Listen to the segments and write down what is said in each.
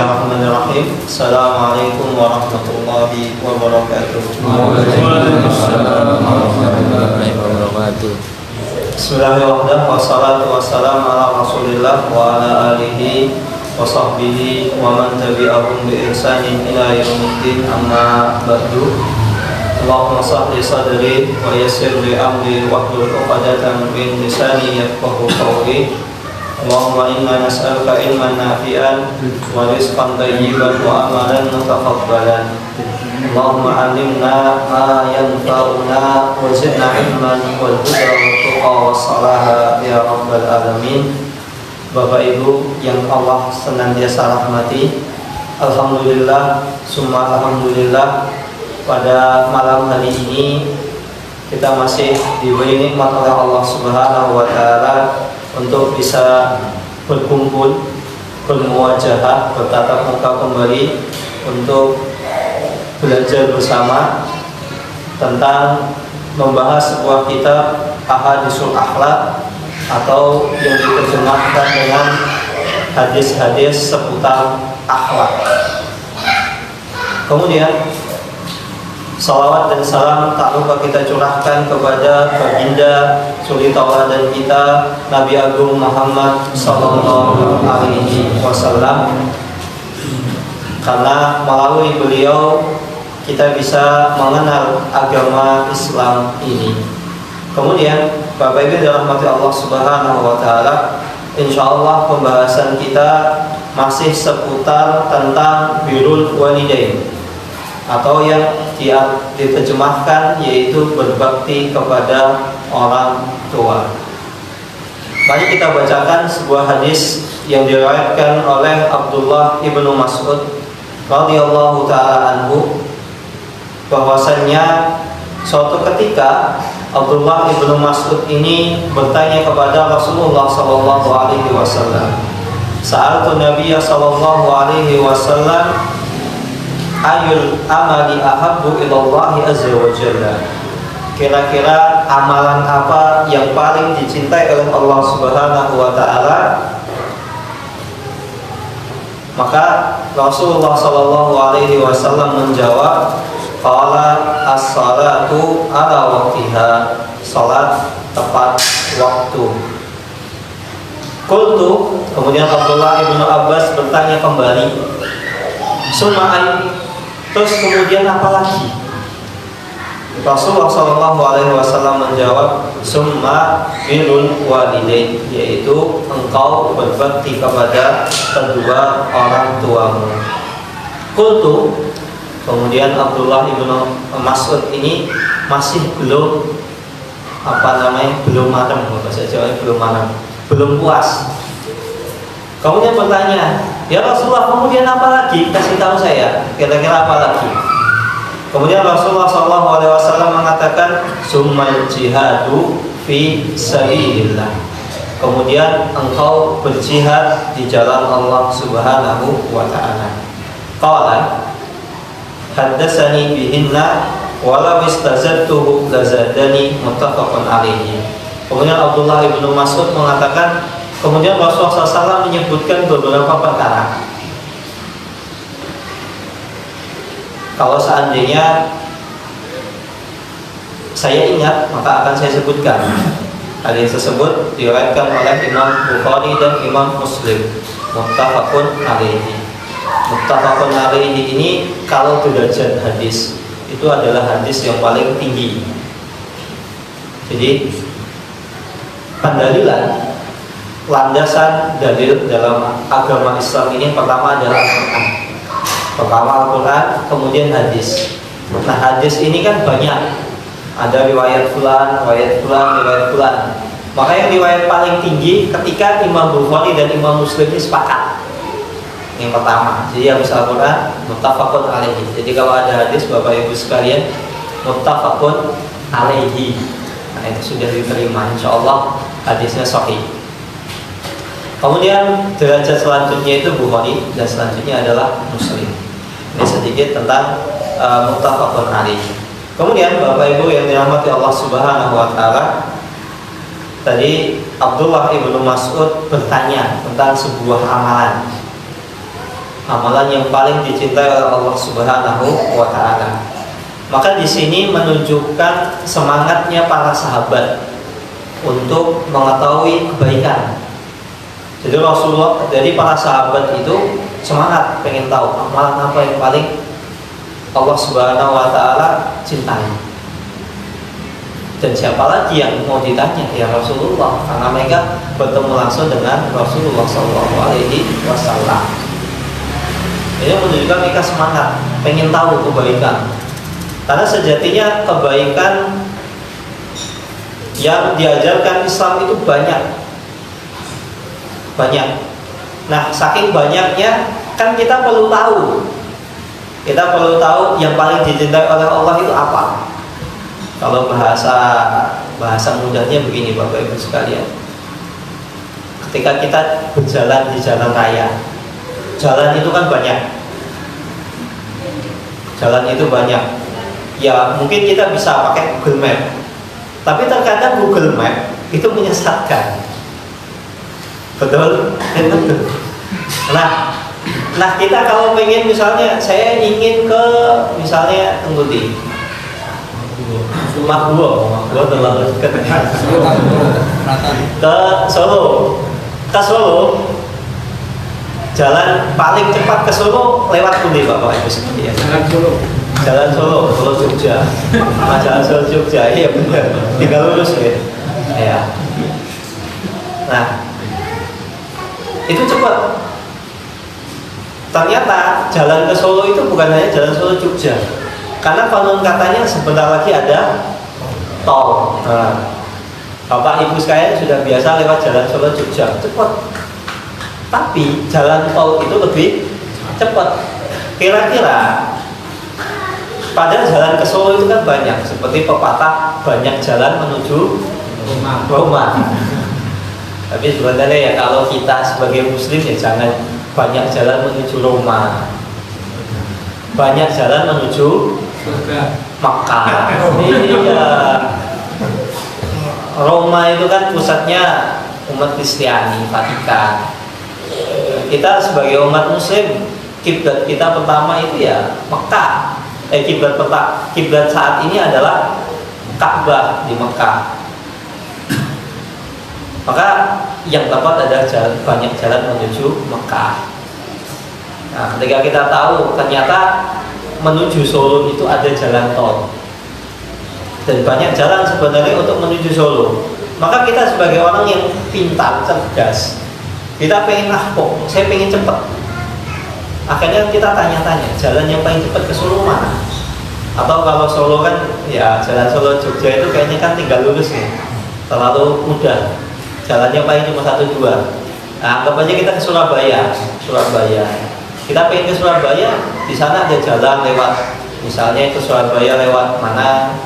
Bismillahirrahmanirrahim. Assalamualaikum warahmatullahi wabarakatuh. Waalaikumsalam warahmatullahi wabarakatuh. Bismillahirrahmanirrahim. Wassalatu wassalamu ala Rasulillah wa ala alihi wa sahbihi wa man tabi'ahum bi ihsanin ila yaumiddin. Amma ba'du. Allahumma sahli sadri wa yassir li amri wahlul 'uqdatam min lisani yafqahu qawli. Allahumma inna nas'aluka ilman nafi'an wa rizqan thayyiban wa amalan mutaqabbalan. Allahumma 'allimna ma yanfa'una wa zidna ilman wal huda wat tuqa was salaha ya rabbal alamin. Bapak Ibu yang Allah senantiasa rahmati, alhamdulillah summa alhamdulillah, pada malam hari ini kita masih diberi nikmat oleh Allah Subhanahu wa taala untuk bisa berkumpul, bermuwajahah, bertatap muka kembali untuk belajar bersama tentang membahas sebuah kitab Ahadisul Akhlaq, atau yang diterjemahkan dengan hadis-hadis seputar akhlak. Kemudian salawat dan salam tak lupa kita curahkan kepada baginda suri tauladan kita, Nabi Agung Muhammad sallallahu alaihi wasallam, karena melalui beliau kita bisa mengenal agama Islam ini. Kemudian Bapak Ibu dirahmati Allah Subhanahu wa taala, insyaallah pembahasan kita masih seputar tentang birrul walidain, atau yang diterjemahkan yaitu berbakti kepada orang tua. Mari kita bacakan sebuah hadis yang diriwayatkan oleh Abdullah ibnu Mas'ud radhiyallahu taala anhu, bahwasannya suatu ketika Abdullah ibnu Mas'ud ini bertanya kepada Rasulullah sallallahu alaihi wasallam, "Sa'altu Nabiyya sallallahu alaihi wasallam, ayul amali ahabbu ilallahi azza wa jalla." Kira-kira amalan apa yang paling dicintai oleh Allah Subhanahu wa taala? Maka Rasulullah sallallahu alaihi wasallam menjawab, qala as-salatu ala waqtiha, salat tepat waktu. Qultu, kemudian Abdullah ibnu Abbas bertanya kembali, summa, terus kemudian apa lagi? Rasulullah SAW menjawab, summa birrul walidain, yaitu engkau berbakti kepada kedua orang tuamu. Qultu, kemudian Abdullah ibnu Mas'ud ini masih belum belum matang, bahasa Jawa belum matang, belum puas. Kemudian bertanya, ya Rasulullah, kemudian apa lagi? Kasih tahu saya, kira-kira apa lagi? Kemudian Rasulullah SAW mengatakan, summal jihadu fi sabilillah. Kemudian engkau berjihad di jalan Allah Subhanahu wa taala. Qala haddatsani bihinna walau istazadtuhu lazadani, muttafaqun alaihi. Kemudian Abdullah ibnu Mas'ud mengatakan, kemudian Rasulullah SAW menyebutkan beberapa perkara. Kalau seandainya saya ingat, maka akan saya sebutkan. Hadis tersebut diriwayatkan oleh Imam Bukhari dan Imam Muslim, muttafaqun alaihi. Muttafaqun alaihi ini kalau derajat hadis itu adalah hadis yang paling tinggi. Jadi pendalilan, landasan dalil dalam agama Islam ini pertama adalah Al-Quran. Pertama Al-Quran, kemudian hadis. Nah, hadis ini kan banyak, ada riwayat fulan, riwayat fulan, riwayat fulan. Maka yang riwayat paling tinggi ketika Imam Bukhari dan Imam Muslim ini sepakat. Yang pertama, jadi habis Al-Quran, muttafaqun alaihi. Jadi kalau ada hadis Bapak Ibu sekalian, muttafaqun alaihi, nah itu sudah diterima, insya Allah hadisnya sahih. Kemudian derajat selanjutnya itu Bukhari, dan selanjutnya adalah Muslim. Ini sedikit tentang muttafaqun alaihi. Kemudian Bapak Ibu yang dirahmati Allah Subhanahu wa taala, tadi Abdullah ibnu Mas'ud bertanya tentang sebuah amalan. amalan yang paling dicintai oleh Allah Subhanahu wa taala. Maka di sini menunjukkan semangatnya para sahabat untuk mengetahui kebaikan. Jadi para sahabat itu semangat pengen tahu amalan apa yang paling Allah Subhanahu wa taala cintai. Dan siapa lagi yang mau ditanya? Ya Rasulullah, karena mereka bertemu langsung dengan Rasulullah SAW. Ini menunjukkan mereka semangat pengen tahu kebaikan. Karena sejatinya kebaikan yang diajarkan Islam itu banyak. Nah, saking banyaknya kan kita perlu tahu. Kita perlu tahu yang paling dicintai oleh Allah itu apa. Kalau bahasa mudahnya begini Bapak Ibu sekalian. Ketika kita berjalan di jalan raya, jalan itu kan banyak. Jalan itu banyak. Ya mungkin kita bisa pakai Google Map. Tapi terkadang Google Map itu menyesatkan. Betul? Nah kita kalau pengen misalnya saya ingin ke misalnya rumah gua terlalu dekat ke Solo. Jalan paling cepat ke Solo lewat Pundi Bapak Ibu sekalian. Jalan Solo Jogja. Jalan Solo Jogja, iya benar. Tinggal lurus ya. Nah, itu cepat. Ternyata jalan ke Solo itu bukan hanya jalan Solo Jogja. Karena konon katanya sebentar lagi ada tol. Nah, Bapak Ibu sekalian sudah biasa lewat jalan Solo Jogja, cepat. Tapi jalan tol itu lebih cepat. Kira-kira padahal jalan ke Solo itu kan banyak, seperti pepatah banyak jalan menuju Roma. Tapi sebenarnya ya kalau kita sebagai Muslim ya jangan banyak jalan menuju Roma. Banyak jalan menuju Makkah. Iya. Roma itu kan pusatnya umat Kristiani, Vatikan. Kita sebagai umat Muslim, kiblat kita pertama itu ya Makkah. Kiblat saat ini adalah Ka'bah di Makkah. Maka yang tepat adalah banyak jalan menuju Makkah. Nah, ketika kita tahu ternyata menuju Solo itu ada jalan tol dan banyak jalan sebenarnya untuk menuju Solo, maka kita sebagai orang yang pintar, cerdas, kita pengen saya pengen cepat. Akhirnya kita tanya-tanya jalan yang paling cepat ke Solo mana? Atau kalau Solo kan ya jalan Solo Jogja itu kayaknya kan tinggal lurus nih, terlalu mudah. Jalannya paling cuma 1-2. Nah, anggap aja kita ke Surabaya. Kita pengen ke Surabaya, di sana ada jalan lewat, misalnya ke Surabaya lewat mana?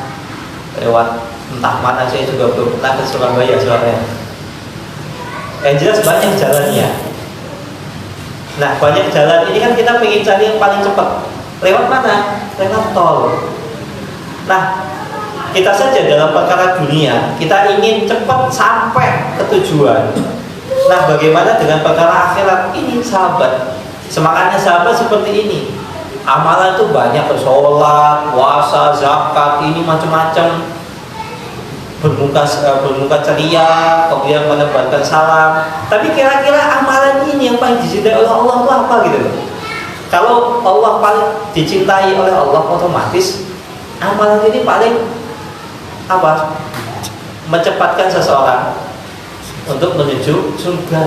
Lewat entah mana, saya juga belum pernah ke Surabaya. Jelas banyak jalannya. Nah, banyak jalan ini kan kita pengen cari yang paling cepat. Lewat mana? Lewat tol. Nah, kita saja dalam perkara dunia, kita ingin cepat sampai ke tujuan. Nah, bagaimana dengan perkara akhirat? Ini sahabat, semangatnya sahabat seperti ini. Amalan itu banyak, sholat, puasa, zakat, ini macam-macam. Bermuka ceria, kemudian menebarkan salam. Tapi kira-kira amalan ini yang paling dicintai oleh Allah itu apa gitu loh? Kalau Allah paling dicintai oleh Allah, otomatis amalan ini paling apa? Mencepatkan seseorang untuk menuju surga.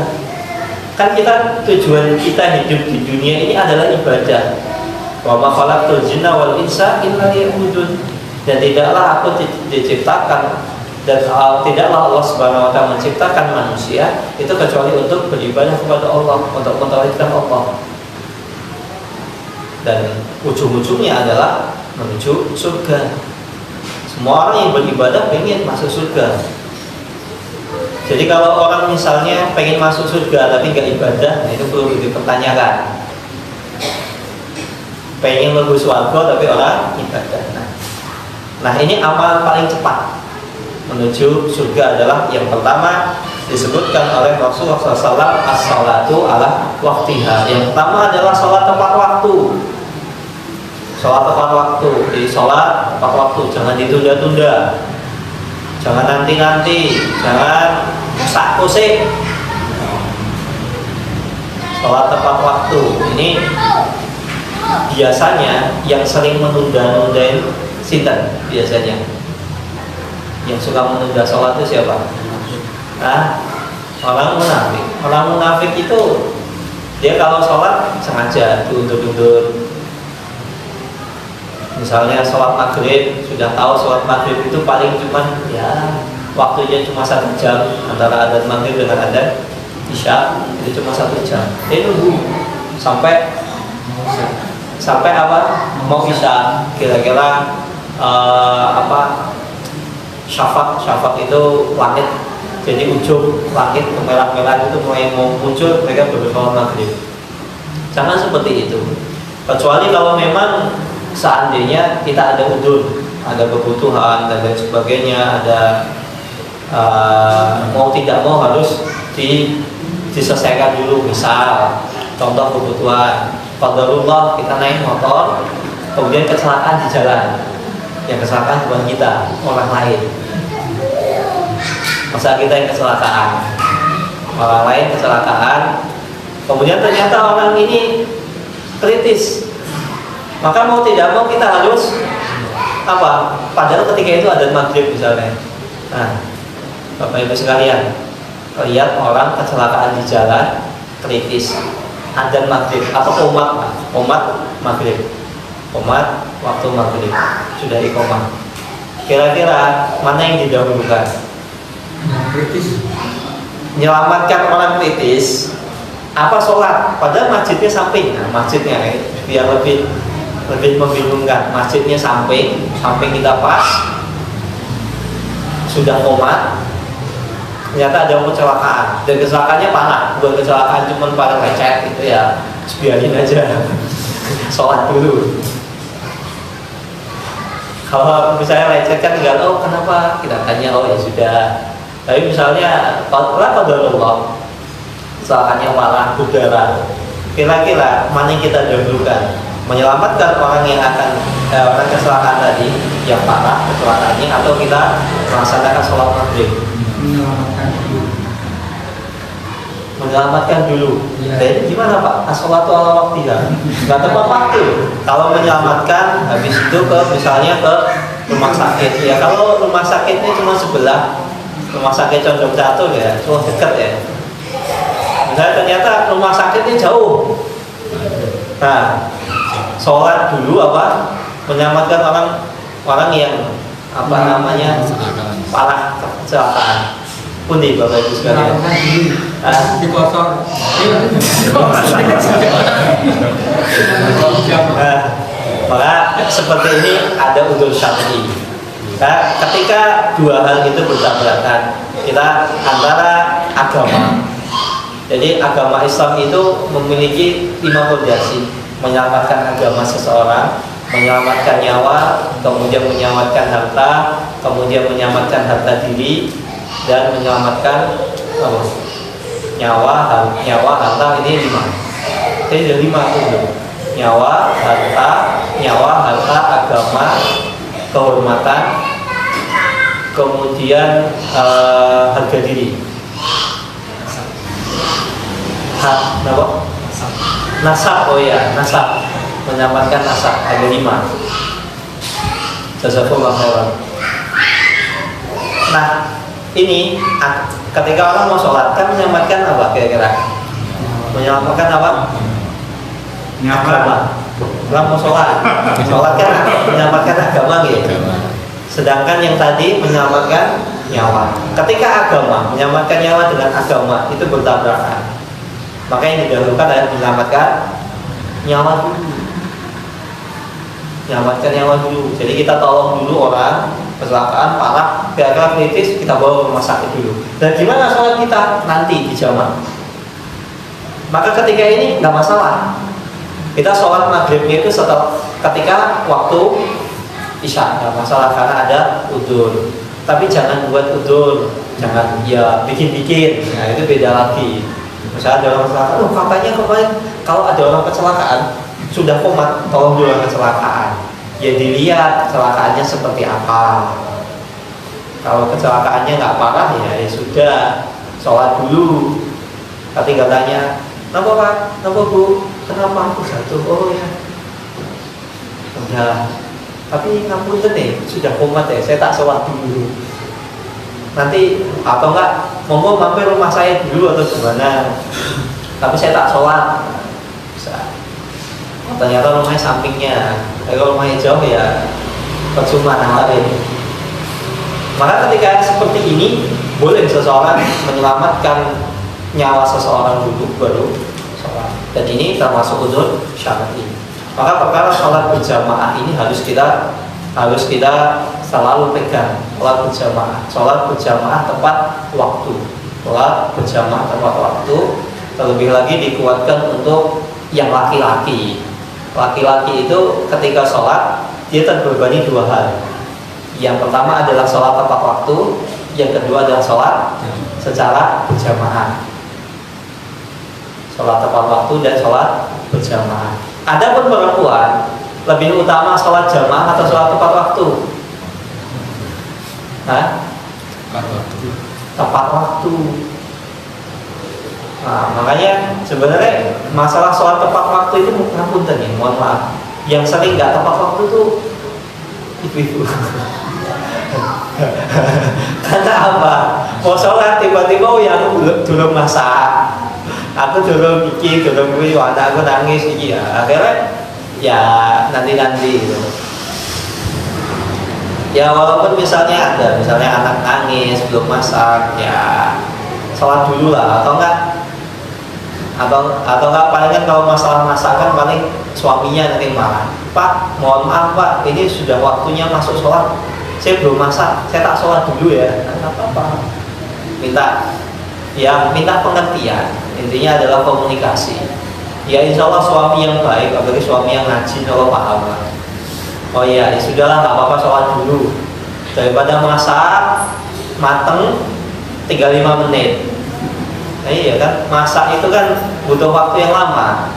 Kan tujuan kita hidup di dunia ini adalah ibadah. Wa ma khalaqtul jinna wal insa illa liya'budun. Dan tidaklah aku diciptakan dan tidaklah Allah Subhanahu wa taala menciptakan manusia itu kecuali untuk beribadah kepada Allah, untuk mentauhidkan Allah. Dan ujung-ujungnya adalah menuju surga. Semua orang yang beribadah pengen masuk surga. Jadi kalau orang misalnya pengen masuk surga tapi nggak ibadah, nah itu perlu dipertanyakan. Pengen lebih surga tapi orang ibadah. Nah ini amalan paling cepat menuju surga adalah yang pertama disebutkan oleh Rasulullah SAW as-salatu ala waktiha. Yang pertama adalah sholat tepat waktu. Sholat tepat waktu. Jadi sholat tepat waktu, jangan ditunda-tunda, jangan nanti-nanti, jangan kusik. Sholat tepat waktu. Ini biasanya yang sering menunda-nundain sinten biasanya. Yang suka menunda sholat itu siapa? Orang munafik. Orang munafik itu dia kalau sholat sengaja diundur-undur. Misalnya sholat maghrib, sudah tahu sholat maghrib itu paling cuma ya waktunya cuma 1 jam antara adzan maghrib dengan adzan isya, itu cuma 1 jam. Dia nunggu sampai apa? Mau isya, kira-kira syafaq itu langit, jadi ujung langit kemerah-merah itu mulai mau muncul, mereka baru sholat maghrib. Jangan seperti itu. Kecuali kalau memang seandainya kita ada udzur, ada kebutuhan dan lain sebagainya, ada mau tidak mau harus diselesaikan dulu. Misal contoh kebutuhan qadarullah, kita naik motor kemudian kecelakaan di jalan, yang kecelakaan bukan kita, orang lain. Masa kita yang kecelakaan, orang lain kecelakaan, kemudian ternyata orang ini kritis, maka mau tidak mau kita harus apa? Padahal ketika itu adzan maghrib misalnya. Nah, Bapak Ibu sekalian, lihat orang kecelakaan di jalan, kritis, adzan maghrib atau qomat maghrib, qomat waktu maghrib sudah iqomah. Kira-kira mana yang didahulukan? Kritis. Menyelamatkan orang kritis apa sholat? Padahal masjidnya samping. Nah, masjidnya biar lebih membingungkan. Masjidnya samping kita pas, sudah qomat, ternyata ada kecelakaan, dan kecelakaannya parah, bukan kecelakaan cuma pada lecet gitu ya, biarin aja, sholat dulu. Kalau misalnya lecet kan nggak tahu kenapa, kita tanya, oh ya sudah. Tapi misalnya qadarullah, kecelakaannya malah berdarah, kira-kira mana yang kita dahulukan? Menyelamatkan orang yang akan orang kecelakaan tadi yang parah kecelakaannya, atau kita melaksanakan sholat maghrib? Menyelamatkan dulu. Jadi gimana Pak? As-sholatu ala waktiha. Nggak tepat waktu. Kalau menyelamatkan, habis itu misalnya ke rumah sakit. Ya kalau rumah sakitnya cuma sebelah, rumah sakit Condong Catur ya, cuma dekat ya. Misalnya ternyata rumah sakitnya jauh. Nah, sholat dulu apa? Menyelamatkan orang yang apa namanya parah kecelakaan. Pundi Bapak Ibu sekalian. Dikosor. Maka seperti ini ada udzur syar'i. Nah, ketika dua hal itu bertabrakan, kita antara agama. Jadi agama Islam itu memiliki 5 fondasi: menyelamatkan agama seseorang, menyelamatkan nyawa, kemudian menyelamatkan harta, kemudian menyelamatkan harta diri, dan menyelamatkan nyawa, harta. Ini 5. Jadi ada 5 itu: nyawa, harta, agama, kehormatan, kemudian harga diri. Nasab, oh ya, nasab, menyelamatkan nasab, ada 5. Jazakumullah khairan. Nah, ini ketika orang mau sholat kan menyelamatkan apa kira-kira? Menyelamatkan apa? Agama. Orang mau sholat kan menyelamatkan agama gitu. Sedangkan yang tadi menyelamatkan nyawa. Ketika agama menyelamatkan nyawa dengan agama itu bertabrakan, maka yang didahulukan adalah menyelamatkan nyawa dulu. Menyelamatkan nyawa dulu. Jadi kita tolong dulu orang kecelakaan parah, kira-kira kritis, kita bawa ke rumah sakit dulu. Dan gimana sholat kita nanti di jamaah? Maka ketika ini nggak masalah. Kita sholat maghribnya itu ketika waktu isya, nggak masalah karena ada udzur. Tapi jangan buat udzur Jangan ya bikin-bikin. Nah, itu beda lagi. Misalnya ada orang kecelakaan, katanya kemarin kalau ada orang kecelakaan sudah komat, tolong dulu kecelakaan. Ya dilihat kecelakaannya seperti apa. Kalau kecelakaannya nggak parah ya sudah, sholat dulu. Tapi katanya, kenapa Pak? Kenapa Bu? Kenapa aku jatuh? Oh ya, udah. Tapi ngapunten nih, sudah komat ya, saya tak sholat dulu. Nanti atau enggak, mau mampir rumah saya dulu atau gimana? Tapi saya tak sholat. Bisa. Oh, ternyata rumahnya sampingnya. Kalau rumahnya jauh ya percuma nawarin. Maka ketika seperti ini, boleh seseorang menyelamatkan nyawa seseorang dulu baru sholat. Dan ini termasuk uzur syar'i. Maka perkara sholat berjamaah ini harus kita selalu pegang. Sholat berjamaah tepat waktu. Sholat berjamaah tepat waktu. Terlebih lagi dikuatkan untuk yang laki-laki. Laki-laki itu ketika sholat dia terbebani dua hal. Yang pertama adalah sholat tepat waktu. Yang kedua adalah sholat secara berjamaah. Sholat tepat waktu dan sholat berjamaah. Adapun perempuan lebih utama sholat jamaah atau sholat tepat waktu? Hah? Tepat waktu. Nah, makanya sebenarnya masalah sholat tepat waktu itu ngapunten ya, mohon maaf. Yang sering nggak tepat waktu itu ibu-ibu. Karena apa? Mau sholat tiba-tiba ya aku belum masak. Aku dulu bikin, dulu gue, aku nangis gitu ya. Akhirnya ya nanti gitu. Ya walaupun misalnya anak nangis belum masak, ya sholat dulu lah, atau enggak paling kan kalau masalah masakan paling suaminya nanti marah. Pak, mohon maaf Pak, ini sudah waktunya masuk sholat, saya belum masak, saya tak sholat dulu ya. Nah, apa-apa. Minta pengertian. Intinya adalah komunikasi. Ya insya Allah suami yang baik, apalagi suami yang ngaji, Allah paham lah. Oh iya, ya sudahlah, nggak apa-apa sholat dulu. Daripada masak mateng tinggal 5 menit. Nah, iya kan, masak itu kan butuh waktu yang lama,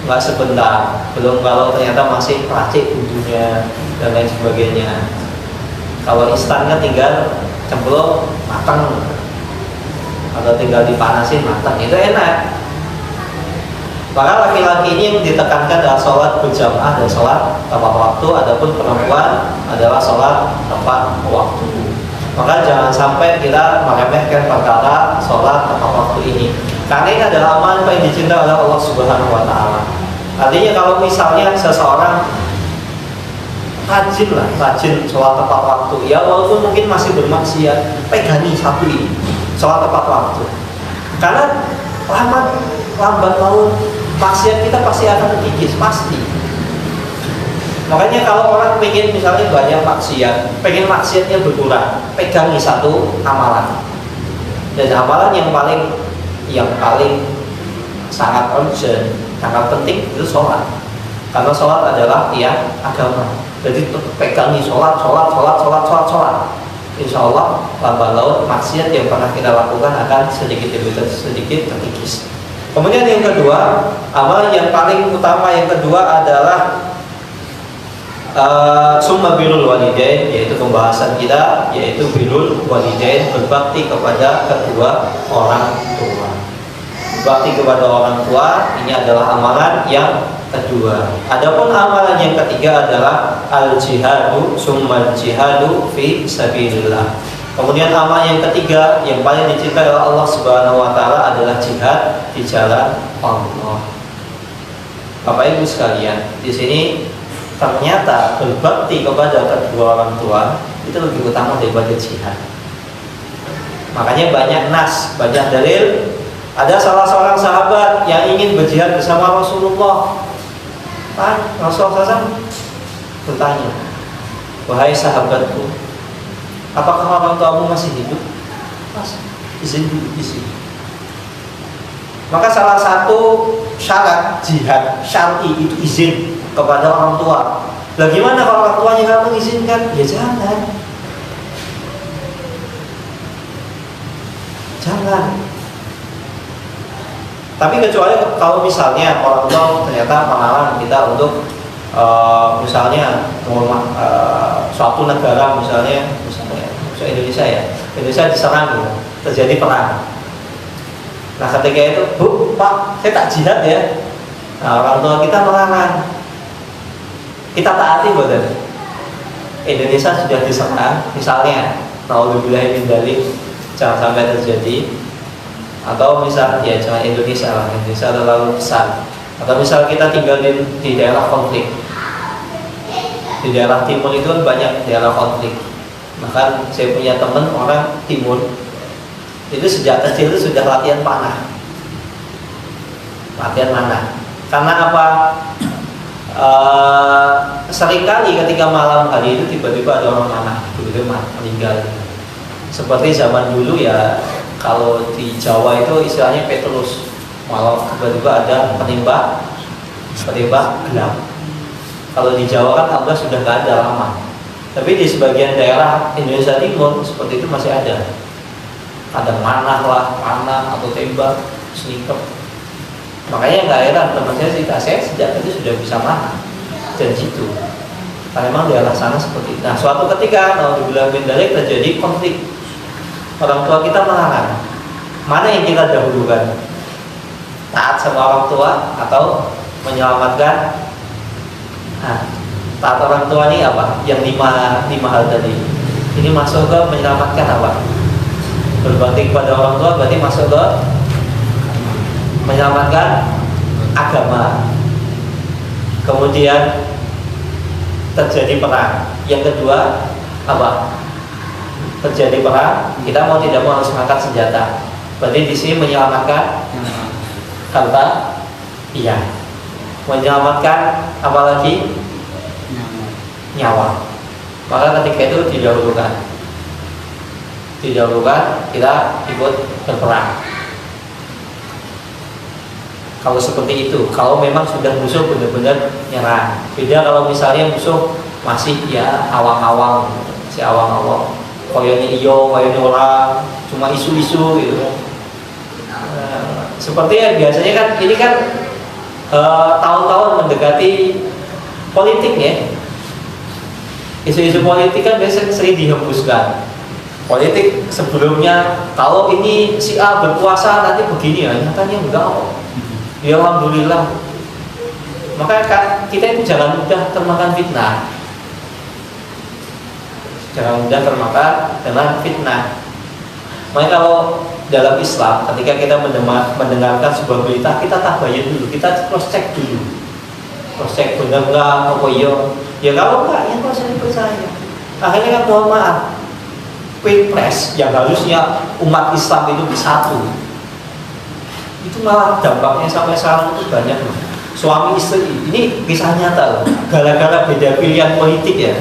nggak sebentar. Belum kalau ternyata masih racik bumbunya dan lain sebagainya. Kalau instan kan tinggal cemplung matang, atau tinggal dipanasin matang, itu enak. Maka laki-laki ini yang ditekankan adalah sholat berjamaah dan sholat tepat waktu. Adapun perempuan adalah sholat tepat waktu. Maka jangan sampai kita meremehkan perkara sholat tepat waktu ini, karena ini adalah amalan yang dicintai oleh Allah Subhanahu Wa Taala. Artinya kalau misalnya seseorang rajin sholat tepat waktu, ya walaupun mungkin masih bermaksiat, pegangi satu ini, sholat tepat waktu. Karena lambat laun maksiat kita pasti akan terkikis, pasti. Makanya kalau orang pengen misalnya banyak maksiat, pengen maksiatnya berkurang, pegangi satu amalan. Dan amalan yang paling sangat urgent, sangat penting itu sholat. Karena sholat adalah tiang agama. Jadi pegangi sholat. Insya Allah lambat laun maksiat yang pernah kita lakukan akan sedikit demi sedikit terkikis. Kemudian yang kedua, amalan yang paling utama yang kedua adalah summa birrul walidain, yaitu pembahasan kita, yaitu birrul walidain, berbakti kepada kedua orang tua. Bakti kepada orang tua ini adalah amalan yang kedua. Adapun amalan yang ketiga adalah al-jihadu summal jihadu fi sabilillah. Kemudian amalan yang ketiga yang paling dicintai oleh Allah Subhanahu Wa Taala adalah jihad di jalan Allah. Bapak Ibu sekalian, di sini ternyata berbakti kepada kedua orang tua itu lebih utama daripada jihad. Makanya banyak banyak dalil. Ada salah seorang sahabat yang ingin berjihad bersama Rasulullah. Rasulullah SAW bertanya, wahai sahabatku, apakah orang tuamu masih hidup? Izin dulu, izin. Maka salah satu syarat jihad syar'i itu izin kepada orang tua. Lah gimana kalau orang tuanya nggak mengizinkan? Ya jangan. Jangan. Tapi kecuali kalau misalnya orang tua ternyata melarang kita untuk misalnya suatu negara misalnya Indonesia ya, Indonesia diserang gitu, terjadi perang. Nah ketika itu, Bu, Pak, saya tak jihad ya. Nah, orang tua kita melarang, kita taati betul. Indonesia sudah diserang, misalnya, naudzubillah min dzalik, jangan sampai terjadi. Atau misal ya jangan Indonesia lah, Indonesia terlalu besar. Atau misal kita tinggal di daerah konflik, di daerah timur itu kan banyak daerah konflik. Bahkan saya punya teman orang timur itu sejak kecil itu sudah latihan panah, latihan panah. Karena apa? Seringkali ketika malam hari itu tiba-tiba ada orang panah, tiba-tiba meninggal. Seperti zaman dulu ya. Kalau di Jawa itu istilahnya Petrus, malah tiba-tiba ada penembak gelap. Kalau di Jawa kan Allah sudah nggak ada lama, tapi di sebagian daerah Indonesia Timur seperti itu masih ada. Ada manah lah, panah atau tembak, sniper. Makanya nggak heran teman saya cerita, saya sejak itu sudah bisa manah dan situ. Karena memang daerah sana seperti itu. Nah suatu ketika naudzubillah min dzalik terjadi konflik. Orang tua kita melarang. Mana yang kita dahulukan? Taat sama orang tua atau menyelamatkan? Nah, taat orang tua ini apa? Yang lima hal tadi. Ini masuk ke menyelamatkan apa? Berbakti kepada orang tua berarti masuk ke menyelamatkan agama. Kemudian terjadi perang. Yang kedua apa? Terjadi perang, kita mau tidak mau harus mengangkat senjata. Berarti di sini menyelamatkan harta, iya. Menyelamatkan apa lagi? Nyawa. Maka ketika itu didahulukan, kita ikut berperang. Kalau seperti itu, kalau memang sudah musuh benar-benar nyerang. Beda kalau misalnya musuh masih ya awang-awang, masih awang-awang. Koyone iyo, koyone orang, cuma isu-isu gitu. Seperti yang biasanya kan ini kan tahun-tahun mendekati politik ya. Isu-isu politik kan biasanya sering dihembuskan. Politik sebelumnya kalau ini si A berkuasa nanti begini ya, nyatanya enggak. Ya alhamdulillah. Maka kita itu jangan mudah termakan fitnah. Jangan mudah termakan dengan fitnah. Makanya kalau dalam Islam, ketika kita mendengarkan sebuah berita, kita tabayun dulu, kita cross check dulu, cross check benar nggak, apa iya. Ya kalau nggak, ya nggak usah dipercaya. Akhirnya kan mohon maaf, pilpres yang harusnya umat Islam itu bersatu, itu malah dampaknya sampai sekarang itu banyak loh. Suami istri, ini kisah nyata loh, gara-gara beda pilihan politik ya.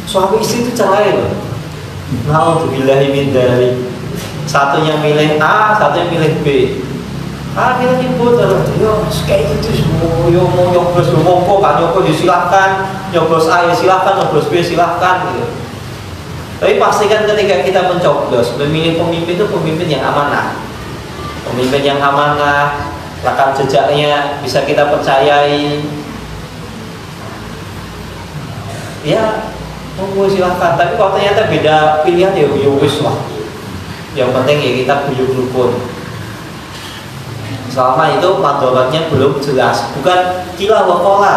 Suami istri itu cerai loh. Naudzubillahi min dzalik. Satunya milih A, satunya milih B. Ah, milih ibu terus. Yo, kayak gitu semua. Yo mau nyoblos monggo kan nyoblos silahkan, nyoblos A ya silahkan, nyoblos B silahkan gitu. Tapi pastikan ketika kita mencoblos, memilih pemimpin itu pemimpin yang amanah. Pemimpin yang amanah, rekam jejaknya bisa kita percayai. Ya, monggo silahkan. Tapi kalau ternyata beda pilihan ya wis lah. Yang penting ya kita guyub rukun. Selama itu madharatnya belum jelas. Bukan kila wa qala.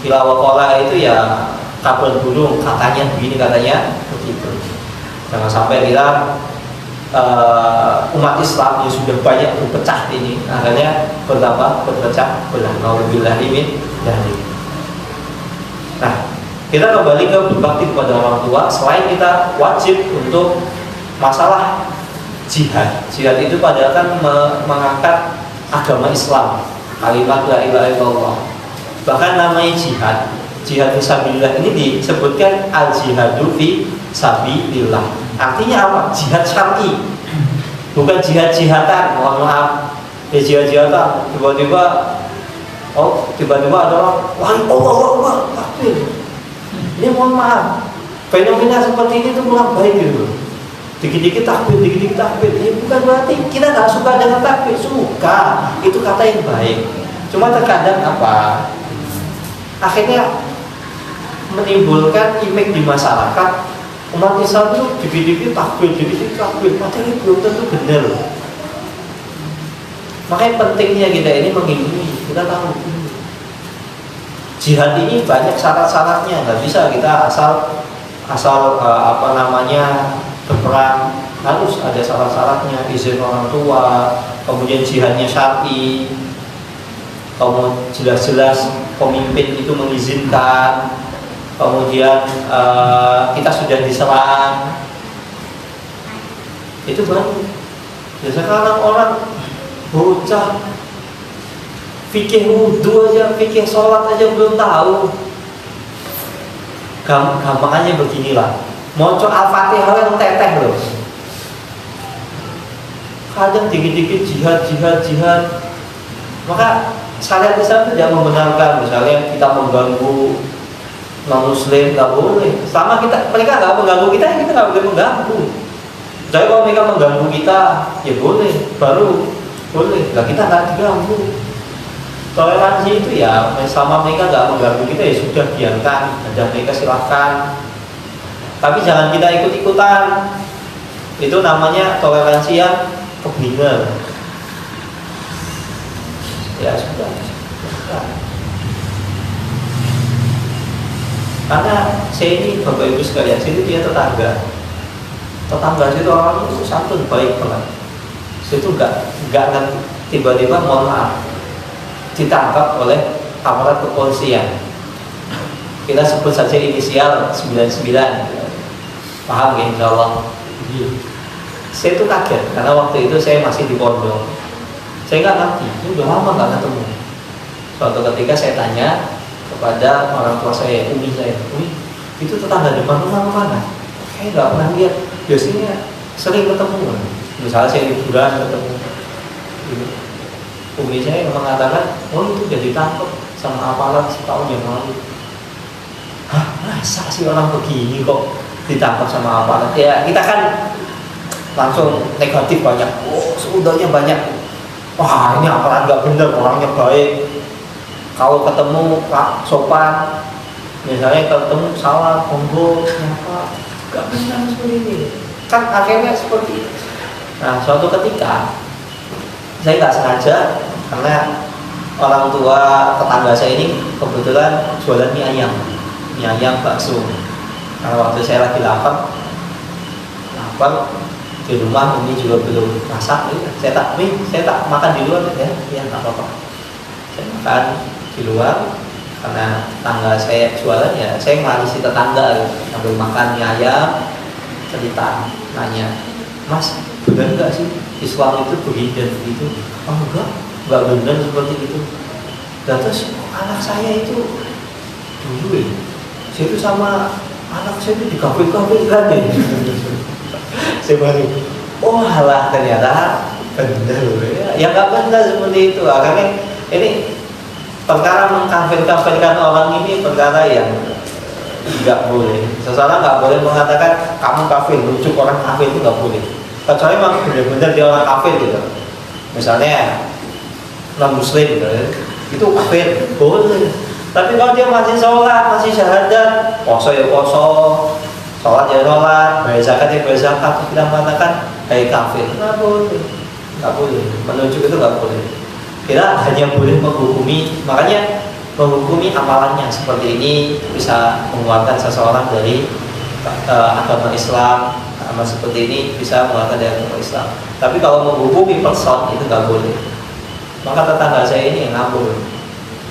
Kila wa qala itu ya kabar burung, katanya begini, katanya begitu. Jangan sampai kita umat Islam yang sudah banyak berpecah ini akhirnya berpecah belah. Nauzubillahi min dzalik. Nah, kita kembali ke berbakti kepada orang tua. Selain kita wajib untuk masalah jihad, jihad itu padahal kan mengangkat agama Islam, kalimat la ilaha illallah. Bahkan namanya jihad, jihad fisabilillah ini disebutkan al jihadu fi sabilillah. Artinya apa? Jihad syar'i, bukan jihad-jihatan. Mohon maaf, ya jihad-jihatan tiba-tiba ada orang wahai Allah takbir. Ini mohon maaf, fenomena seperti ini itu kurang baik gitu. Dikit-dikit takbir, dikit-dikit takbir. Ya bukan berarti kita nggak suka dengan takbir, suka. Itu kata yang baik. Cuma terkadang apa? Akhirnya menimbulkan impact di masyarakat. Umat Islam itu dikit-dikit takbir, dikit-dikit takbir. Padahal belum tentu benar. Makanya pentingnya kita ini mengilmui. Kita tahu jihad ini banyak syarat-syaratnya. Nggak bisa kita asal berperang, harus ada syarat-syaratnya, izin orang tua, kemudian jihadnya syar'i, kemudian jelas-jelas pemimpin itu mengizinkan, kemudian kita sudah diserang, itu baru. Ya sekarang orang bocah fikih wudhu aja, fikih sholat aja belum tahu. Gampangannya beginilah, moco Al-Fatihah yang teteh loh. Kadang dikit-dikit jihad. Maka syariat Islam tidak membenarkan misalnya kita mengganggu non-muslim, nggak boleh. Sama mereka nggak mengganggu kita, kita nggak boleh mengganggu. Jadi kalau mereka mengganggu kita, ya boleh, baru boleh. Nah kita nggak diganggu. Toleransi itu ya, sama mereka nggak mengganggu kita ya sudah, biarkan, ada mereka silahkan. Tapi jangan kita ikut-ikutan. Itu namanya toleransi yang kebingungan. Ya sudah. Karena saya ini Bapak Ibu sekalian, sini dia tetangga situ orang itu santun baik banget. Situ nggak tiba-tiba mohon maaf ditangkap oleh aparat kepolisian. Kita sebut saja inisial 99. Paham ya insya Allah. Saya itu kaget karena waktu itu saya masih di pondok. Saya nggak ngerti, ini udah lama nggak ketemu. Suatu ketika saya tanya kepada orang tua saya, umi saya, umi itu tetangga depan rumah mana? Saya nggak pernah lihat. Biasanya sering ketemu. Misalnya saya liburan ketemu. Umi saya mengatakan, oh itu udah ditangkap sama aparat setahun yang lalu. Hah, masa sih orang begini kok ditangkap sama aparat? Ya kita kan langsung negatif banyak. Oh, sudahnya banyak. Wah, ini aparat nggak bener, orangnya baik. Kalau ketemu Pak sopan, misalnya ketemu salah, monggo, siapa, nggak benar seperti ini. Kan akhirnya seperti itu. Nah, suatu ketika saya nggak sengaja karena orang tua tetangga saya ini kebetulan jualan mie ayam bakso. Karena waktu saya lagi lapar di rumah, ini juga belum masak, saya tak makan di luar ya nggak apa-apa. Saya makan di luar karena tetangga saya jualan ya, saya ngelisi tetangga sambil makan mie ayam, cerita, nanya, Mas benar nggak sih Islam itu begini dan begitu? Oh enggak benar seperti itu. Dan terus anak saya itu dulu saya itu sama anak saya itu dikawin-kawinkan ya. Saya baru, oh halah ternyata benar ya nggak benar seperti itu. Karena ini perkara mengkafir-kafirkan orang ini perkara yang nggak boleh. Seseorang nggak boleh mengatakan kamu kafir, rujuk orang kafir itu nggak boleh. Kecuali memang benar-benar dia orang kafir gitu. Misalnya non muslim gitu, itu kafir boleh. Tapi kalau dia masih sholat, masih syahadat, poso ya poso, sholat ya sholat, bayar zakat ya bayar zakat, kita mengatakan kayak kafir, nggak boleh. Menunjuk itu nggak boleh. Kita hanya boleh menghukumi, makanya menghukumi amalannya seperti ini bisa mengeluarkan seseorang dari agama Islam. Sama seperti ini bisa mengeluarkan dari agama Islam. Tapi kalau menghukumi person itu nggak boleh. Maka tetangga saya ini yang ngabur.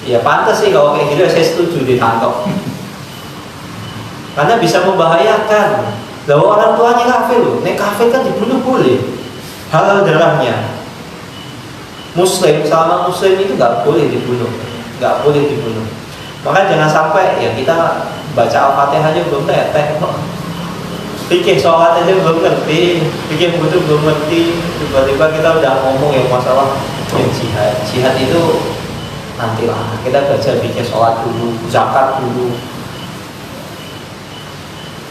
Ya pantas sih kalau kayak gitu, saya setuju ditangkap. Karena bisa membahayakan. Lalu orang tuanya kafir loh. Nek kafir kan dibunuh boleh. Halal darahnya. Muslim sama muslim itu nggak boleh dibunuh. Nggak boleh dibunuh. Maka jangan sampai ya kita baca Al-Fatihah aja belum teteh. Fikih sholat aja belum ngerti, fikih wudhu belum ngerti, tiba-tiba kita udah ngomong yang masalah yang jihad itu nantilah, kita belajar fikih sholat dulu, zakat dulu.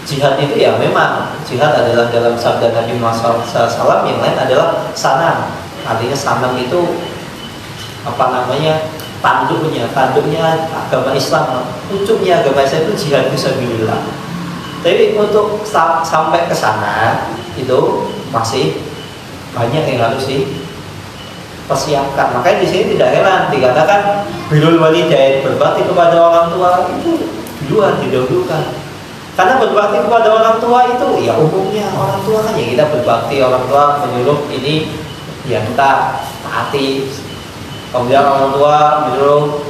Jihad itu ya memang jihad adalah dalam sabda Nabi Muhammad SAW yang lain adalah sanam. Artinya sanam itu apa namanya, tanduknya agama Islam, pucuknya agama Islam itu jihad fisabilillah. Tapi untuk sampai ke sana itu masih banyak yang harus dipersiapkan. Makanya di sini tidak heran dikatakan birrul walidain, berbakti kepada orang tua itu duluan didahulukan. Karena berbakti kepada orang tua itu ya umumnya orang tua kan ya kita berbakti, orang tua menyuruh ini ya kita taati. Kemudian orang tua menyuruh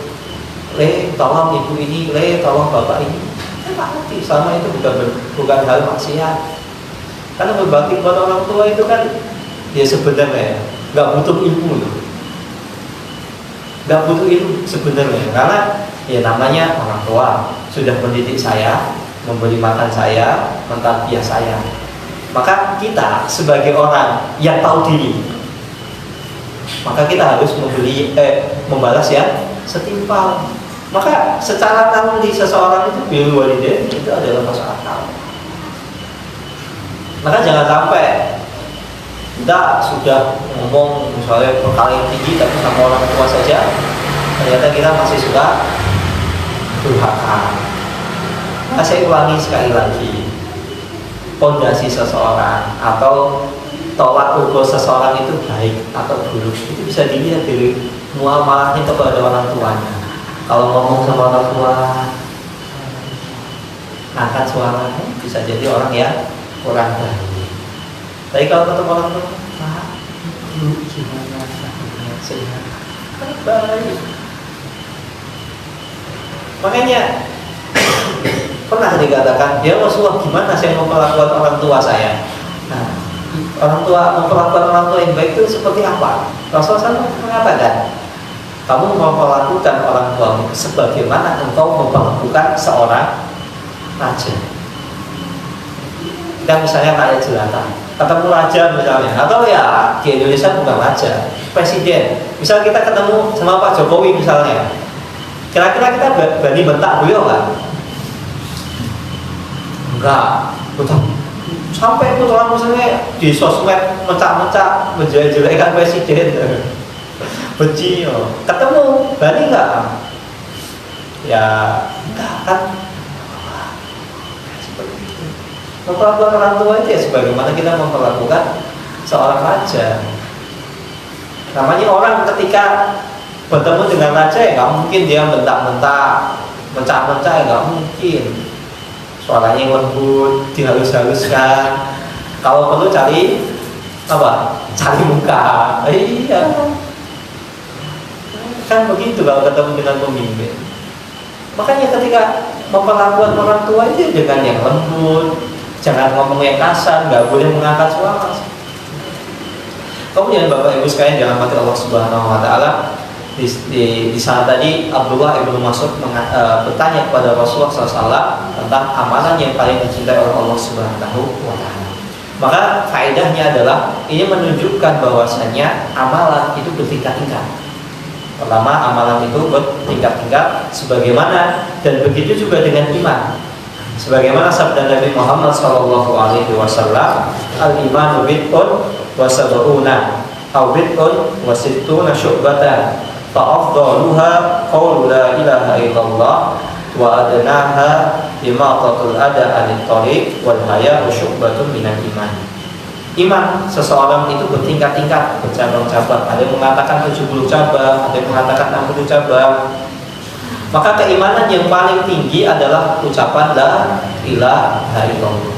tolong ibu ini, tolong bapak ini, kita taati. Selama itu bukan hal maksiat. Karena berbakti kepada orang tua itu kan ya sebenarnya nggak butuh ilmu loh. Nggak butuh ilmu sebenarnya, karena ya namanya orang tua sudah mendidik saya, memberi makan saya, mentarbiyah saya. Maka kita sebagai orang yang tahu diri, maka kita harus membalas ya setimpal. Maka secara naluri seseorang itu birrul walidain itu adalah masuk akal. Maka jangan sampai kita sudah ngomong misalnya berkali tinggi tapi sama orang tua saja, ternyata kita masih suka durhaka. Nah, saya ulangi sekali lagi, pondasi seseorang atau tolak ukur seseorang itu baik atau buruk itu bisa dilihat dari muamalahnya kepada orang tuanya. Kalau ngomong sama orang tua, angkat suaranya, bisa jadi orang yang kurang baik. Tapi kalau ketemu orang tua, Pak, Bu, gimana kabarnya? Sehat? Baik. Makanya pernah dikatakan, ya Rasulullah, gimana saya memperlakukan orang tua saya? Nah, orang tua memperlakukan orang tua yang baik itu seperti apa? Rasulullah SAW mengatakan, kamu memperlakukan orang tuamu sebagaimana engkau memperlakukan seorang raja. Kita misalnya rakyat jelata, ketemu raja misalnya, atau ya di Indonesia bukan raja, presiden. Misal kita ketemu sama Pak Jokowi misalnya, kira-kira kita berani bentak beliau nggak? Enggak, betul. Sampai itu orang misalnya di sosmed mencak-mencak menjelek-jelekan presiden, benci, ketemu berani nggak? Ya enggak kan? Seperti itu. Memperlakukan orang tua itu ya sebagaimana kita memperlakukan seorang raja. Namanya orang ketika bertemu dengan raja ya nggak mungkin dia bentak-bentak, mencak-mencak ya nggak mungkin. Suaranya lembut, dihalus-haluskan. Kalau perlu cari apa? Cari muka. Iya. Kan begitu kalau ketemu dengan pemimpin. Makanya ketika memperlakukan orang tua itu dengan yang lembut, jangan ngomong yang kasar, nggak boleh mengangkat suara. Kemudian Bapak Ibu sekalian dalam hati Allah Subhanahu Wa Taala, di saat tadi Abdullah ibnu Mas'ud bertanya kepada Rasulullah SAW tentang amalan yang paling dicintai oleh Allah Subhanahu Wa Taala. Maka faedahnya adalah ini menunjukkan bahwasanya amalan itu bertingkat-tingkat. Pertama, amalan itu bertingkat-tingkat sebagaimana dan begitu juga dengan iman. Sebagaimana sabda Nabi Muhammad SAW, al-imanu bid'un wa sab'una aw bid'un wa sittuna syu'batan. Fa'afdaluha qawlu la ilaha illallah wa adnaha imatatul ada anit thariq wal haya'u syu'batun minal iman. Iman seseorang itu bertingkat-tingkat, bercabang-cabang. Ada yang mengatakan 70 cabang, ada yang mengatakan 60 cabang. Maka keimanan yang paling tinggi adalah ucapan la ilaha illallah,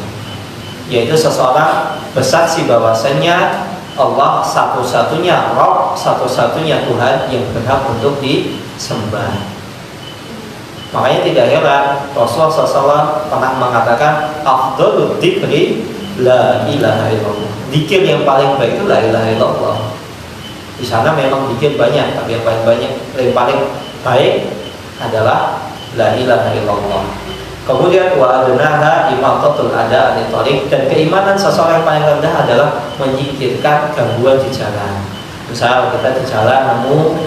yaitu seseorang bersaksi bahwasanya Allah satu-satunya Rabb, satu-satunya Tuhan yang berhak untuk disembah. Makanya tidak heran Rasulullah SAW pernah mengatakan afdhalud dzikri la ilaha illallah. Dzikir yang paling baik itu la ilaha illallah. Di sana memang dzikir banyak, tapi yang paling baik adalah la ilaha illallah. Kemudian wa adnaha imatatul ada anit thariq, dan keimanan seseorang yang paling rendah adalah menyingkirkan gangguan di jalan. Misal kita di jalan nemu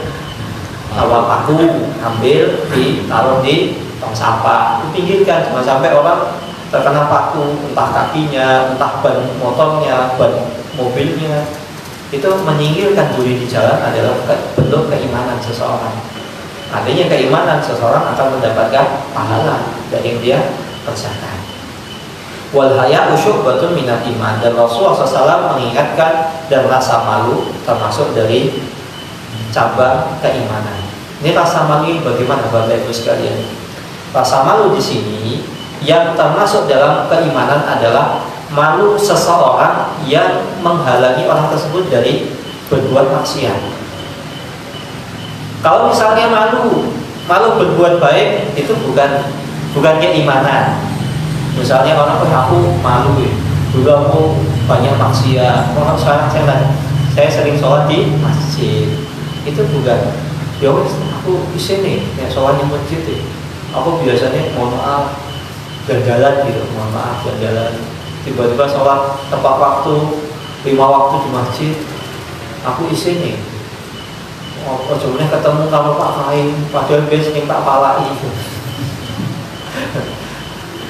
awal paku, ambil ditaruh di tong sampah, dipinggirkan, jangan sampai orang terkena paku, entah kakinya, entah ban motornya, ban mobilnya, itu menyingkirkan duri di jalan adalah bentuk keimanan seseorang. Artinya keimanan seseorang akan mendapatkan pahala dari yang dia kerjakan. Wal haya'u syu'batun minal iman, dan Rasulullah SAW mengingatkan dan rasa malu termasuk dari cabang keimanan. Ini rasa malu bagaimana Bapak Ibu sekalian? Rasa malu di sini yang termasuk dalam keimanan adalah malu seseorang yang menghalangi orang tersebut dari berbuat maksiat. Kalau misalnya malu berbuat baik, itu bukan keimanan. Misalnya orang aku malu ya, dulu aku banyak maksiat, sekarang saya sering sholat di masjid, itu bukan. Ya wes, aku isine ya sholat di masjid ya. Aku biasanya mohon maaf ganjalan gitu, mohon maaf ganjalan. Tiba-tiba sholat tepat waktu 5 waktu di masjid, aku isine. Oh, sebenarnya ketemu kalau Pak Kain, padahal biasanya tak palai.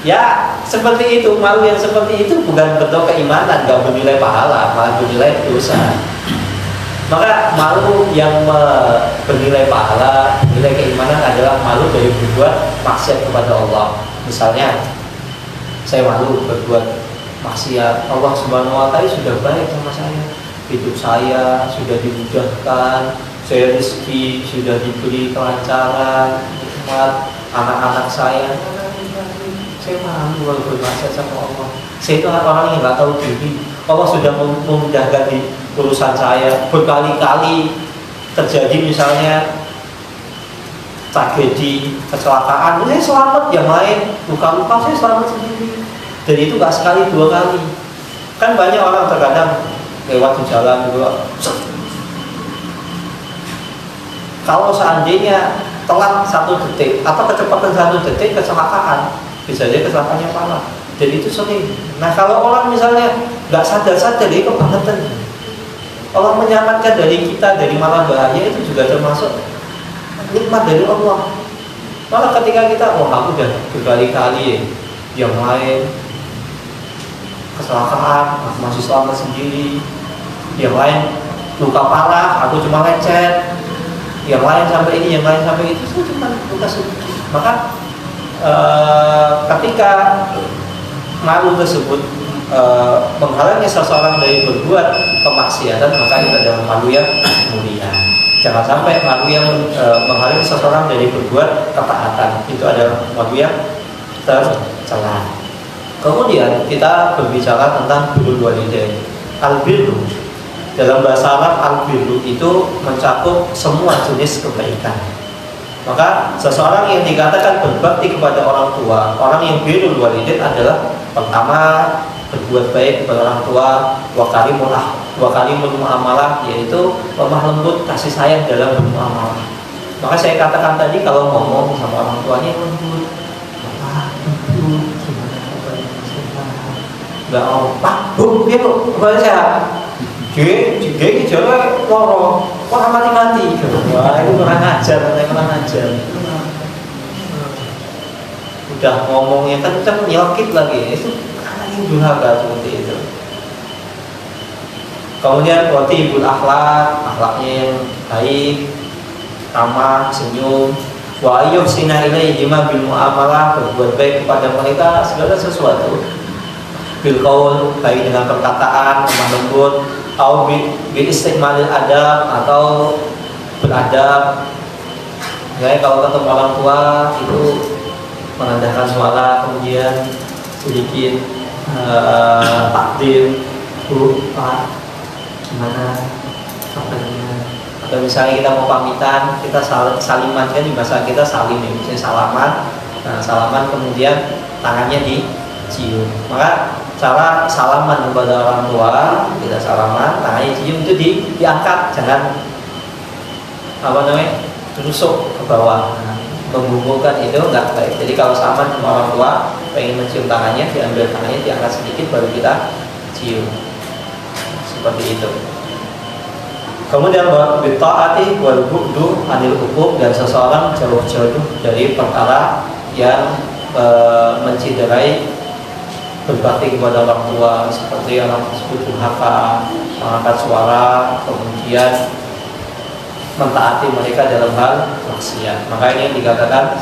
Ya, seperti itu, malu yang seperti itu bukan bentuk keimanan, gak bernilai pahala, malah bernilai dosa. Maka malu yang bernilai pahala, nilai keimanan adalah malu dari berbuat maksiat kepada Allah. Misalnya, saya malu berbuat maksiat, Allah Subhanahu wa Ta'ala sudah baik sama saya, hidup saya sudah dimudahkan, saya rezeki sudah diberi kelancaran, nikmat, anak-anak saya malu kalau bermaksiat sama Allah. Saya itu orang yang nggak tahu diri. Allah sudah memudahkan di urusan saya. Berkali-kali terjadi misalnya tragedi, kecelakaan, saya selamat, yang lain luka-luka, saya selamat sendiri. Dan itu nggak sekali 2 kali. Kan banyak orang terkadang lewat di jalan juga. Kalau seandainya telat 1 detik atau kecepatan 1 detik kecelakaan, bisa jadi kecelakaannya parah. Jadi itu sering. Nah kalau orang misalnya nggak sadar-sadar, dia kebangetan. Allah menyelamatkan dari kita dari malah bahaya, itu juga termasuk nikmat dari Allah. Malah ketika kita, aku udah berkali-kali yang lain kecelakaan, aku masih selamat sendiri. Yang lain luka parah, aku cuma lecet. Yang lain sampai ini, yang lain sampai itu, saya cuma luka sedikit. Maka ketika malu tersebut menghalangi seseorang dari berbuat kemaksiatan, maka itu adalah malu yang mulia. Jangan sampai malu yang menghalangi seseorang dari berbuat ketaatan, itu adalah malu yang tercela. Kemudian kita berbicara tentang birrul walidain. Al-birru dalam bahasa Arab, al-birru itu mencakup semua jenis kebaikan. Maka seseorang yang dikatakan berbakti kepada orang tua, orang yang birrul walidain adalah pertama berbuat baik kepada orang tua, wa karimul muamalah, yaitu lemah lembut, kasih sayang dalam bermuamalah. Maka saya katakan tadi, kalau ngomong sama orang tuanya lembut, Bapak, Ibu, gimana kabarnya, sehat? Enggak mau, Pak, Bu, gitu, kabar sehat. Jadi jalan loro, kok mati-mati. Wah, itu kurang ajar. Udah ngomongnya kenceng, nyelkit lagi. Itu anak yang durhaka seperti itu. Kemudian watibul akhlaknya yang baik, ramah, senyum. Wa ayyuh sina ilaihima bil muamalah, berbuat baik kepada mereka segala sesuatu. Bil qaul, baik dengan perkataan, lemah lembut, atau bil istiqmalil adab, atau beradab. Jadi kalau ketemu orang tua itu menandahkan suara, kemudian sedikit takdim, Bu, Pak, gimana kabarnya? Atau misalnya kita mau pamitan, kita saliman, kan di bahasa kita salim ya, misalnya salaman. Nah, salaman kemudian tangannya dicium. Maka cara salaman kepada orang tua, kita salaman, tangannya cium itu diangkat, jangan tusuk ke bawah, membungkukkan, itu enggak baik. Jadi kalau salaman sama orang tua, pengen mencium tangannya, diambil tangannya, diangkat sedikit, baru kita cium, seperti itu. Kemudian bitta'ati wal bu'du anil hukum, dan seseorang jauh-jauh dari perkara yang menciderai berbakti kepada orang tua, seperti orang tersebut durhaka, mengangkat suara, kemudian mentaati mereka dalam hal maksiat. Maka ini dikatakan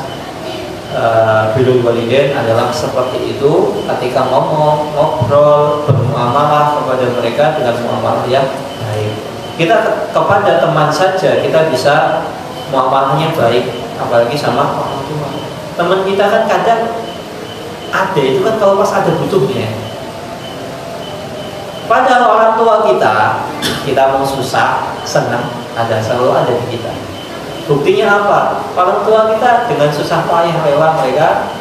birrul walidain adalah seperti itu, ketika ngomong, ngobrol, bermuamalah kepada mereka dengan muamalah yang baik. Kita kepada teman saja kita bisa muamalahnya baik, apalagi sama orang tua. Teman kita kan kadang ada itu kan kalau pas ada butuhnya. Padahal orang tua kita mau susah, senang, selalu ada di kita. Buktinya apa? Orang tua kita dengan susah payah rela mereka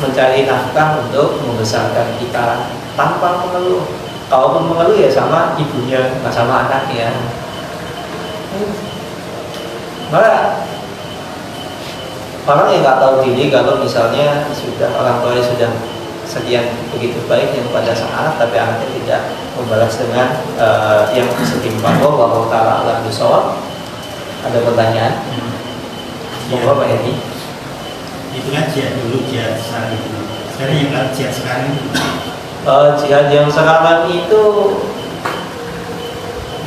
mencari nafkah untuk membesarkan kita tanpa mengeluh. Kalaupun mengeluh ya sama ibunya, nggak sama anaknya. Maka orang yang nggak tahu diri kalau misalnya sudah orang tuanya sudah sekian begitu baiknya kepada sang anak, tapi anaknya tidak membalas dengan yang setimpal. Wallahu ta'ala a'lam bishawab. Ada pertanyaan? Monggo Pak Edi. Itu kan jihad dulu, jihad sekarang itu. Sekarang yang kan jihad sekarang itu. Jihad yang sekarang itu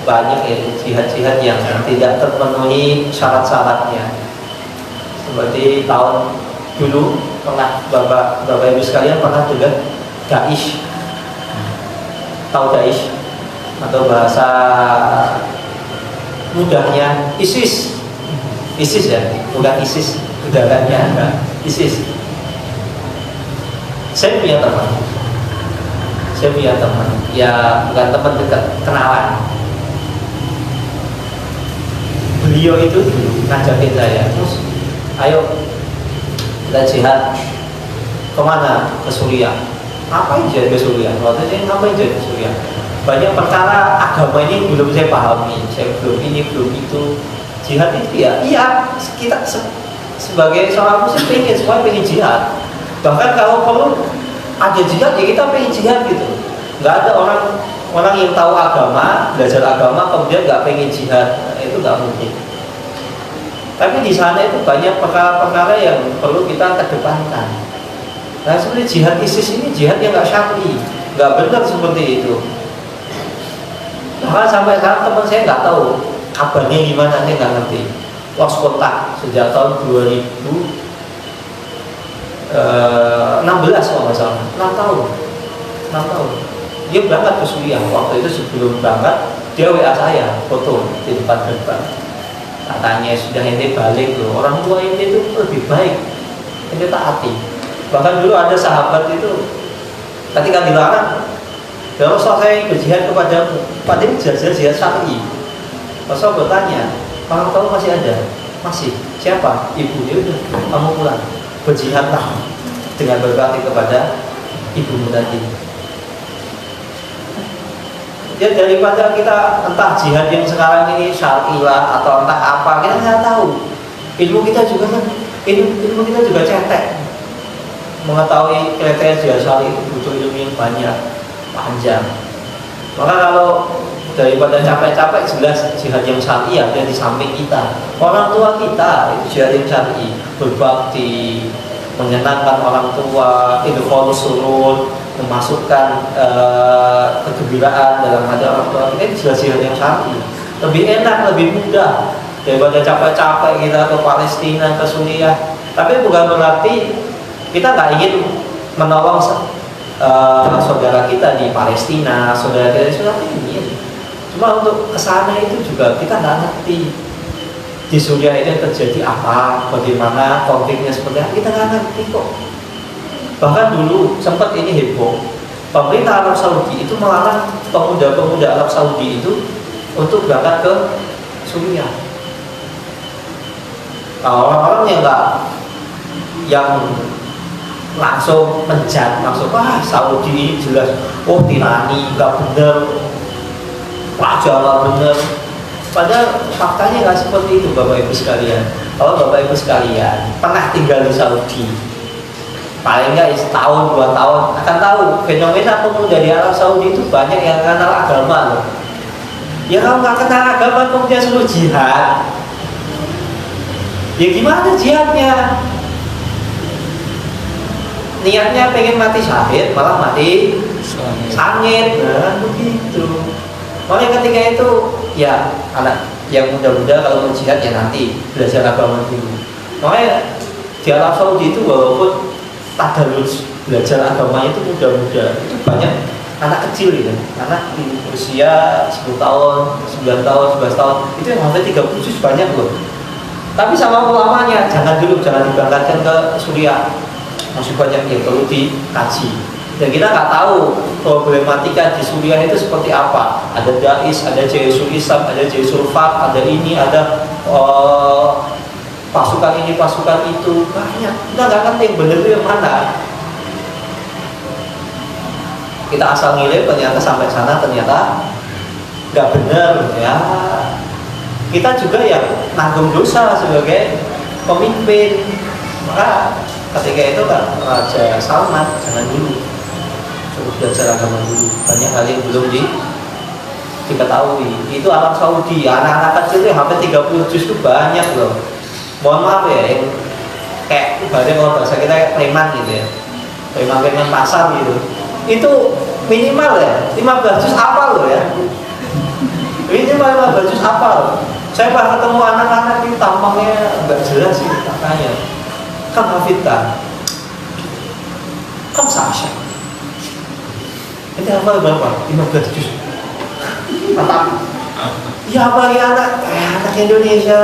banyak ya, jihad-jihad yang tidak terpenuhi syarat-syaratnya. Seperti tahun dulu pernah Bapak Ibu sekalian pernah dengar Daesh. Tahu Daesh? Atau bahasa mudahnya ISIS. ISIS ya, bukan ISIS udaranya, enggak. ISIS. Saya punya teman, ya bukan teman dekat, kenalan. Beliau itu ngajakin saya, terus ayo kita jihad. Kemana? Ke Suriah. Ngapain jihad ke Suriah? Waktu itu ngapain jihad ke Suriah? Banyak perkara agama ini belum saya pahami, saya belum ini, belum itu. Jihad itu ya, iya kita sebagai seorang muslim pengen, semua pengen jihad. Bahkan kalau perlu ada jihad ya kita pengen jihad gitu. Nggak ada orang yang tahu agama, belajar agama kemudian nggak pengen jihad, itu nggak mungkin. Tapi di sana itu banyak perkara-perkara yang perlu kita kedepankan. Nah seperti jihad ISIS ini jihad yang nggak syar'i, nggak benar seperti itu. Bahkan sampai sekarang teman saya nggak tahu kabarnya gimana, saya nggak ngerti. Lost kontak sejak tahun 2016 kalau nggak salah, 6 tahun. Dia berangkat ke Suriah. Waktu itu sebelum berangkat dia WA saya, foto di depan gerbang. Katanya sudah ente balik loh, orang tua ente itu lebih baik, ente taati. Bahkan dulu ada sahabat itu ketika dilarang, kalau saya berjihad kepadamu, padahal jihad syar'i. Rasul bertanya, orang tua masih ada? Masih. Siapa? Ibu. Dia udah, kamu pulang, berjihadlah dengan berbakti kepada ibumu tadi. Ya daripada kita entah jihad yang sekarang ini syar'i lah atau entah apa, kita nggak tahu. Ilmu kita juga cetek. Mengetahui kriteria jihad syar'i itu butuh ilmu yang banyak, panjang. Maka kalau daripada capek-capek, jelas jihad yang syar'i ada di samping kita. Orang tua kita itu jihad yang syar'i, berbakti, menyenangkan orang tua, itu surur, memasukkan kegembiraan dalam hati orang tua kita, itu jelas jihad yang syar'i. Lebih enak, lebih mudah daripada capek-capek kita ke Palestina, ke Suriah. Tapi bukan berarti kita nggak ingin menolong saudara kita di Palestina, saudara kita di Suriah ingin. Cuma untuk kesana itu juga kita nggak ngerti di Suriah ini terjadi apa, bagaimana konfliknya seperti apa, kita nggak ngerti kok. Bahkan dulu sempat ini heboh, pemerintah Arab Saudi itu melarang pemuda-pemuda Arab Saudi itu untuk berangkat ke Suriah. Nah, orang-orang yang langsung menjat, langsung wah Saudi ini jelas tirani, nggak bener, wajah nggak bener. Padahal faktanya nggak seperti itu, Bapak Ibu sekalian. Kalau Bapak Ibu sekalian pernah tinggal di Saudi, paling nggak setahun 2 tahun akan tahu fenomena pemuda di Arab Saudi itu banyak yang kenal agama loh. Ya kalau nggak kenal agama kemudian suruh jihad, ya gimana jihadnya? niatnya pengen mati syahid malah mati sangit, nah begitu. Makanya ketika itu ya anak yang muda-muda kalau mau jihad ya nanti belajar agama dulu. Makanya di Arab Saudi itu walaupun tadarus belajar agamanya itu muda-muda, itu banyak anak kecil gitu, anak di usia 10 tahun, 9 tahun, 11 tahun, itu yang sampai 30 juz banyak loh. Tapi sama ulamanya, jangan diberangkatkan ke Suriah, masih banyak yang perlu dikaji. Dan kita nggak tahu problematika di Suriah itu seperti apa. Ada Daesh, ada Jaisul Islam, ada Jaisul Fat, ada ini, ada pasukan ini, pasukan itu, banyak. Kita nggak ngerti yang benar itu yang mana. Kita asal ngiler, ternyata sampai sana ternyata nggak benar ya. Kita juga yang nanggung dosa sebagai pemimpin. Maka ketika itu kan Raja Salman jangan dulu, suruh belajar agama dulu. Banyak hal yang belum diketahui. Itu Arab Saudi, anak-anak kecil itu hampir 30 juz itu banyak loh. Mohon maaf ya, yang kayak ibaratnya kalau bahasa kita preman gitu ya, preman pasar gitu. Itu minimal ya 15 juz hafal loh ya, minimal 15 juz hafal. Saya pernah ketemu anak-anak ini tampangnya nggak jelas sih katanya. Kan hafidkan, kan sahsyah. Ini hafal berapa? 15 juz. Mantap. Ya bagi anak Indonesia.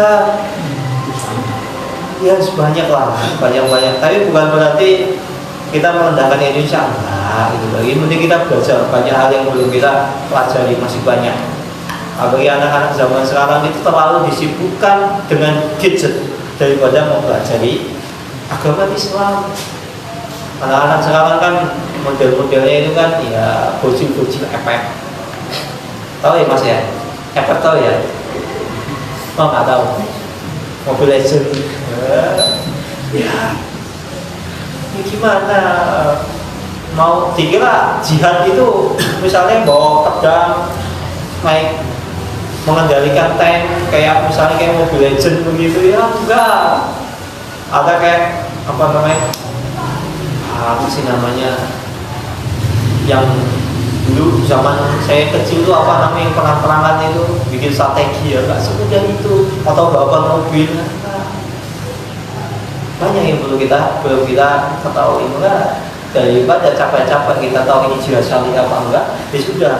Ya sebanyak lah, banyak. Tapi bukan berarti kita merendahkan Indonesia, enggak gitu. Lagi penting kita belajar banyak hal yang belum kita pelajari, masih banyak. Bagi anak-anak zaman sekarang itu terlalu disibukkan dengan gadget daripada mempelajari agama Islam. Anak-anak sekarang kan model-modelnya itu kan ya bocil-bocil efek. Tahu ya Mas ya? Efek tahu ya? Oh nggak tahu. Mobile Legends. Ya. Ini gimana? Mau dikira jihad itu misalnya bawa pedang, naik mengendalikan tank kayak misalnya kayak Mobile Legends begitu ya? Enggak. Ada kayak apa namanya? Apa sih namanya? Yang dulu zaman saya kecil itu apa namanya yang perang-perangan itu bikin strategi ya, nggak semudah itu. Atau bawa mobil. Banyak yang belum kita ketahui. Enggak, daripada capek-capek kita tahu ini jihad syar'i apa enggak, ya sudah.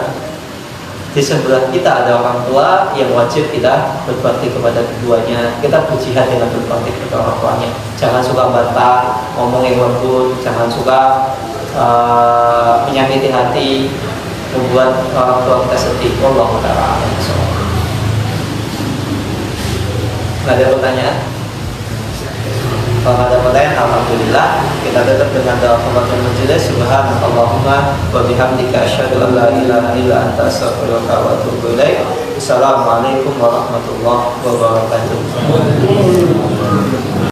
Di sebelah kita ada orang tua yang wajib kita berbakti kepada keduanya. Kita berjihad dengan berbakti kepada orang tuanya. Jangan suka bantah, ngomong yang lembut, jangan suka menyakiti hati, membuat orang tua kita sedih. Wallahu ta'ala a'lam. Nggak ada pertanyaan? Kalau ada pertanyaan, alhamdulillah. Kita tetap dengan doa pembagian majelis. Subhanallahumma wa bihamdika asyhadu an la ilaha illa anta astaghfiruka wa atubu ilaik. Assalamualaikum warahmatullahi wabarakatuh.